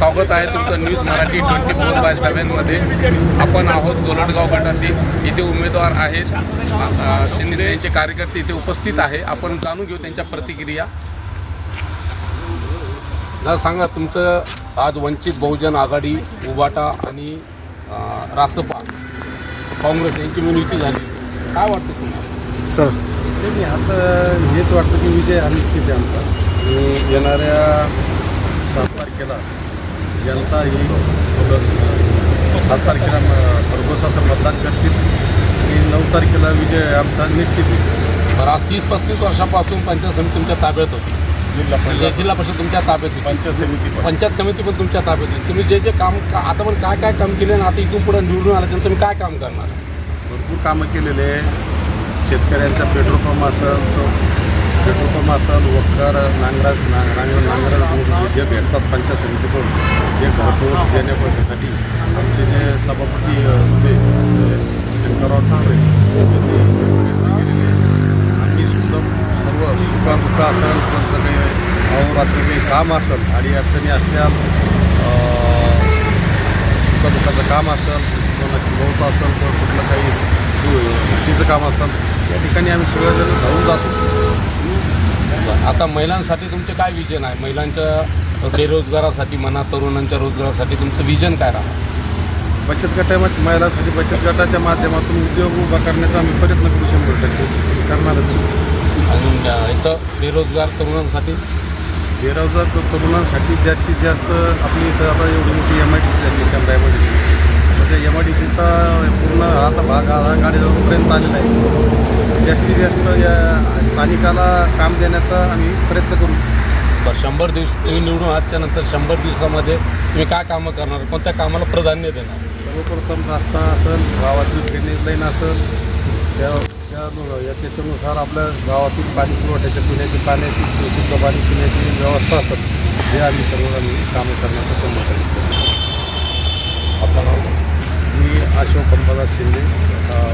स्वागत आहे तुमचं न्यूज मराठी 24/7 मध्ये। आपण आहोत गोलटगाव गटाचे। इथे उमेदवार आहेत, शिंदे यांचे कार्यकर्ते इथे उपस्थित आहे। आपण जाणून घेऊ त्यांच्या प्रतिक्रिया। सांगा तुमचं आज वंचित बहुजन आघाडी, उबाटा आणि रासपा काँग्रेस यांची युती झाली, काय वाटतं तुम्हाला? सर नाही, आता हेच वाटतं की विजय हा निश्चित आहे आमचा। आणि येणाऱ्या 7 तारखेला जनता ही 7 तारखेला भरघोस असं मतदान करतील आणि 9 तारखेला विजय आमचा निश्चित आहे। तर आज 30-35 वर्षापासून पंचायत समिती तुमच्या ताब्यात होती, जिल्हा परिषद तुमच्या ताब्यात होती, पंचायत समिती पण तुमच्या ताब्यात होती। तुम्ही जे काम आता पण काय काम केले आणि आता इथून पुढे निवडून आल्यानंतर तुम्ही काय काम करणार? भरपूर कामं केलेले आहे। शेतकऱ्यांचा पेट्रोल पंप असेल, वखर नांगरा जे भेटतात पंचायत समितीकडून ते घरपोच देण्यासाठी आमचे जे सभापती होते शंकरराव ठाकरे आम्ही सुद्धा सर्व सुखादुःख असेल, कोणतं काही अहोरात्री काही काम असेल, अडीअडचणी असल्या सुखादुःखाचं काम असेल, कोणाची मौत असेल, तर कुठलं काही तिचं काम असेल, या ठिकाणी आम्ही सगळेजण धावून जातो। आता महिलांसाठी तुमचे काय विजन आहे? महिलांच्या बेरोजगारासाठी म्हणा, तरुणांच्या रोजगारासाठी तुमचं विजन काय राहणार? बचत गटामध्ये महिलांसाठी बचत गटाच्या माध्यमातून उद्योग उभा करण्याचा आम्ही प्रयत्न करू 100% करणारच। अजून याचं बेरोजगार तरुणांसाठी जास्तीत जास्त आपली इथं आता एवढी मोठी MIDC झाली शंभरामध्ये, त्या MIDCचा पूर्ण आता भाग गाडीजवळपर्यंत आलेला आहे। जास्तीत जास्त या स्थानिकाला काम देण्याचा आम्ही प्रयत्न करू। बरं, 100 दिवस तुम्ही निवडून आजच्या नंतर 100 दिवसामध्ये तुम्ही काय कामं करणार? कोणत्या कामाला प्राधान्य देणार? सर्वप्रथम रस्ता असेल, गावातील ड्रेनेज लाईन असेल, त्याच्यानुसार आपल्या गावातील पाणी पुरवठ्याच्या पिण्याची पाण्याची शुद्ध पाणी पिण्याची व्यवस्था असेल, हे आम्ही सर्वांनी कामं करण्याचा संबंध करू। आपलं नाव? मी अशोक अंबादास शिंदे,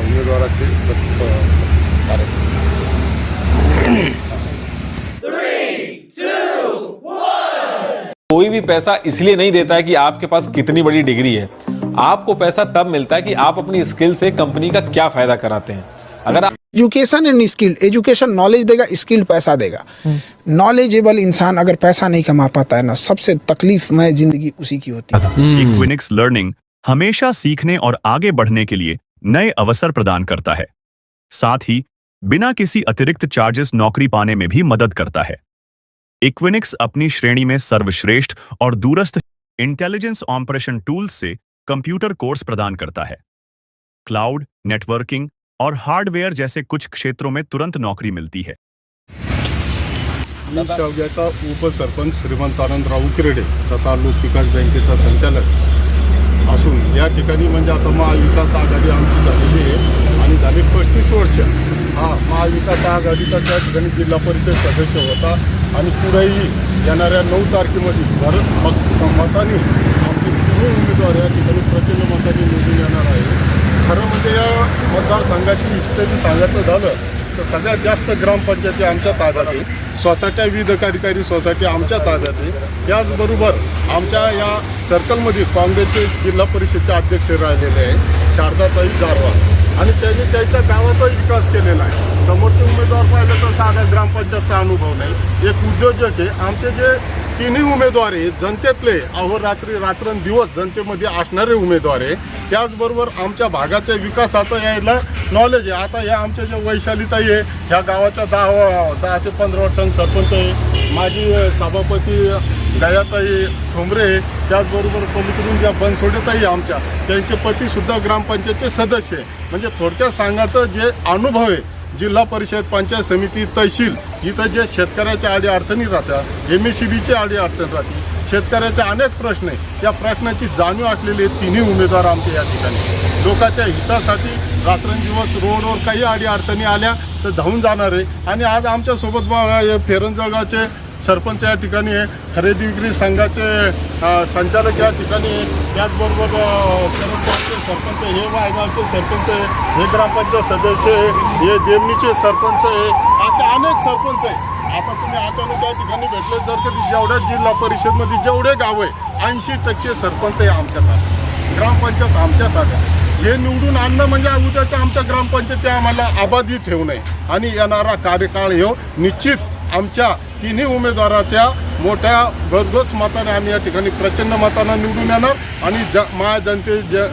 उमेदवाराचे कोई भी पैसा इसलिए नहीं देता है कि आपके पास कितनी बड़ी डिग्री है। आपको पैसा तब मिलता है कि आप अपनी स्किल से कंपनी का क्या फायदा कराते हैं। अगर आप education end skill, education knowledge देगा, स्किल पैसा देगा। नॉलेजेबल इंसान अगर पैसा नहीं कमा पाता है ना, सबसे तकलीफमय जिंदगी उसी की होती है। इक्विनिक्स लर्निंग हमेशा सीखने और आगे बढ़ने के लिए नए अवसर प्रदान करता है, साथ ही बिना किसी अतिरिक्त चार्जेस नौकरी पाने में भी मदद करता है। इक्विनिक्स अपनी श्रेणी में सर्वश्रेष्ठ और दूरस्थ इंटेलिजेंस ऑपरेशन टूल्स से कंप्यूटर कोर्स प्रदान करता है। क्लाउड, नेटवर्किंग और हार्डवेयर जैसे कुछ क्षेत्रों में तुरंत नौकरी मिलती है। मी शेवग्याचा उपसरपंच श्रीमंत आनंदराव उकिरडे तथा लोकविकास बँकेचा संचालक असून या ठिकाणी म्हणजे आता महाविकास आघाडी आमची झालेली आहे आणि झाली 35 वर्ष। हा महाविकास आघाडीचा त्या ठिकाणी जिल्हा परिषद सदस्य होता आणि पुढेही येणाऱ्या 9 तारखेमध्ये मताने आमचे तिन्ही उमेदवार या ठिकाणी प्रचंड मताने निवडून येणार आहे। खरं म्हणजे या मतदारसंघाची हिस्टरी सांगायचं झालं तर सगळ्यात जास्त ग्रामपंचायती आमच्या ताब्यात आहे, सोसायट्या विविध कार्यकारी सोसायटी आमच्या ताब्यात आहे। त्याचबरोबर आमच्या या सर्कलमध्ये काँग्रेसचे जिल्हा परिषदचे अध्यक्ष राहिलेले आहे शारदाताई गारवा, आणि त्यांनी त्यांच्या गावाचा विकास केलेला आहे। समोरचे उमेदवार पाहिलं तर साधा ग्रामपंचायतचा अनुभव नाही। एक उद्योजक आहे। आमचे जे तिन्ही उमेदवार आहे जनतेतले, अहोरात्री रात्रंदिवस जनतेमध्ये असणारे उमेदवार आहे। त्याचबरोबर आमच्या भागाच्या विकासाचं यायला नॉलेज आहे। आता या आमच्या ज्या वैशालीताई आहे, ह्या गावाच्या 10 ते 15 वर्षांनी सरपंच आहे। माझी सभापती गयाताई ठोंबरे, त्याचबरोबर पलीकडून ज्या बनसोडेताई आमच्या, त्यांचे पतीसुद्धा ग्रामपंचायतचे सदस्य आहे। म्हणजे थोडक्यात सांगायचं जे अनुभव आहे, जिल्हा परिषद, पंचायत समिती, तहसील, इथं जे शेतकऱ्याच्या अडीअडचणी राहतात, MSCBची अडीअडचण राहते, शेतकऱ्याचे अनेक प्रश्न आहे, त्या प्रश्नाची जाणीव असलेले तिन्ही उमेदवार आमच्या या ठिकाणी लोकांच्या हितासाठी रात्रंदिवस रोडवर काही अडीअडचणी आल्या तर धावून जाणार आहे। आणि आज आमच्यासोबत फेरंजळगावचे सरपंच या ठिकाणी आहे, खरेदी विक्री संघाचे संचालक या ठिकाणी आहे, त्याचबरोबर करंजगावचे सरपंच, हे वायगावचे सरपंच आहे, हे ग्रामपंचायत सदस्य आहे, हे देवणीचे सरपंच आहे, असे अनेक सरपंच आहे। आता तुम्ही अचानक या ठिकाणी भेटले, जर कधी जेवढ्या जिल्हा परिषदमध्ये जेवढे गाव आहे 80% सरपंच आहे आमच्या ताब्यात, ग्रामपंचायत आमच्या ताब्यात. हे निवडून आणणं म्हणजे उद्याच्या आमच्या ग्रामपंचायती आम्हाला आबादी ठेवणे आणि येणारा कार्यकाळ हे निश्चित आमच्या तिन्ही उमेदवाराच्या मोठ्या भरघोस मताने आम्ही या ठिकाणी प्रचंड मतानं निवडून येणार आणि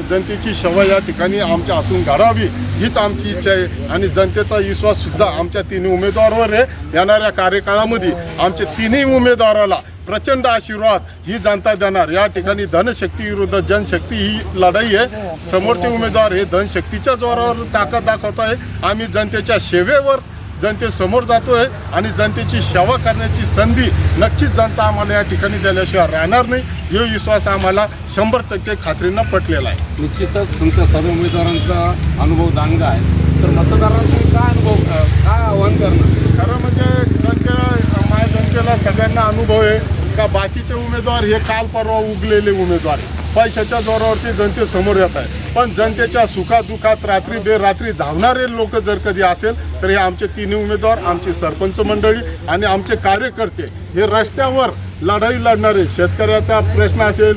जनतेची सेवा या ठिकाणी आमच्या हातून घडावी हीच आमची इच्छा आहे. आणि जनतेचा विश्वास सुद्धा आमच्या तिन्ही उमेदवारावर आहे. येणाऱ्या कार्यकाळामध्ये आमच्या तिन्ही उमेदवाराला प्रचंड आशीर्वाद ही जनता देणार. या ठिकाणी धनशक्ती विरुद्ध जनशक्ती ही लढाई आहे. समोरचे उमेदवार हे धनशक्तीच्या जोरावर ताकद दाखवत आहे. आम्ही जनतेच्या सेवेवर जनतेसमोर जातोय आणि जनतेची सेवा करण्याची संधी नक्कीच जनता आम्हाला या ठिकाणी दिल्याशिवाय राहणार नाही. हे विश्वास आम्हाला 100% खात्रीनं पटलेला आहे. निश्चितच तुमच्या सर्व उमेदवारांचा अनुभव दांडगा आहे, तर मतदारांना काय काय आव्हान करणार? खरं म्हणजे जनतेला सगळ्यांना अनुभव आहे का बाकीचे उमेदवार हे काल परवा उगलेले उमेदवार पैशाच्या जोरावरती जनतेसमोर येत आहे. पण जनतेच्या सुखादुखात रात्री बेरात्री धावणारे लोक जर कधी असेल तर हे आमचे तिन्ही उमेदवार, आमची सरपंच मंडळी आणि आमचे कार्यकर्ते हे रस्त्यावर लढाई लढणारे. शेतकऱ्याचा प्रश्न असेल,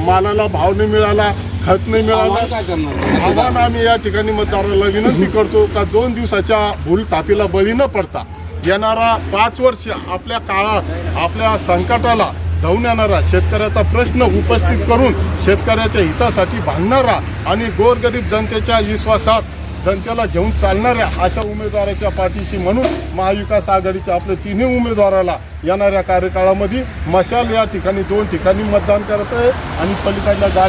मालाला भाव नाही मिळाला, खत नाही मिळालं, आव्हान आम्ही या ठिकाणी मतदाराला विनंती करतो का 2 दिवसाच्या भूलथापीला बळी न पडता येणारा 5 वर्ष आपल्या काळात आपल्या संकटाला धावून येणारा, शेतकऱ्याचा प्रश्न उपस्थित करून शेतकऱ्याच्या हितासाठी भांडणारा आणि गोरगरीब जनतेच्या विश्वासात जनतेला घेऊन चालणाऱ्या अशा उमेदवाराच्या पाठीशी म्हणून महाविकास आघाडीच्या आपल्या तिन्ही उमेदवाराला येणाऱ्या कार्यकाळामध्ये मशाल या ठिकाणी 2 ठिकाणी मतदान करत आहे. आणि पलीकडल्या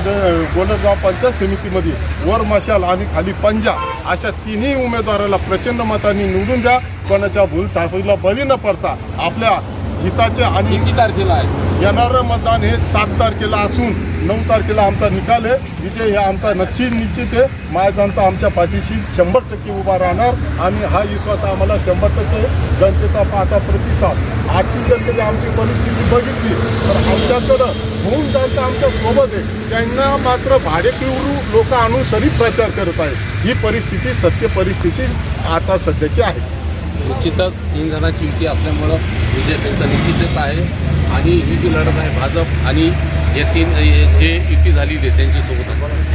गोलगाव पंचायत समितीमध्ये वर मशाल आणि खाली पंजा अशा तिन्ही उमेदवाराला प्रचंड मतांनी निवडून द्या. कोणाच्या भूलथापीला बळी न पडता आपल्या हिताचे. आणि किती तारखेला आहे येणारं मतदान हे 7 तारखेला असून 9 तारखेला आमचा निकाल आहे. विजय हे आमचा नक्की निश्चित आहे. माझ्या जनता आमच्या पाठीशी 100% उभा राहणार आणि हा विश्वास आम्हाला 100% जनतेचा पाहता प्रतिसाद. आजची जर कधी आमची परिस्थिती बघितली तर आमच्याकडं होऊन जनता आमच्या सोबत आहे. त्यांना मात्र भाडेकरू लोक आणून सरी प्रचार करत आहेत. ही परिस्थिती सत्य परिस्थिती आता सध्याची आहे. निश्चितच 3 जणांची युती असल्यामुळं विजय त्यांचा निश्चितच आहे. आणि ही जी लढत आहे भाजप आणि हे 3 जे युती झालेली आहे त्यांच्यासोबत आहे.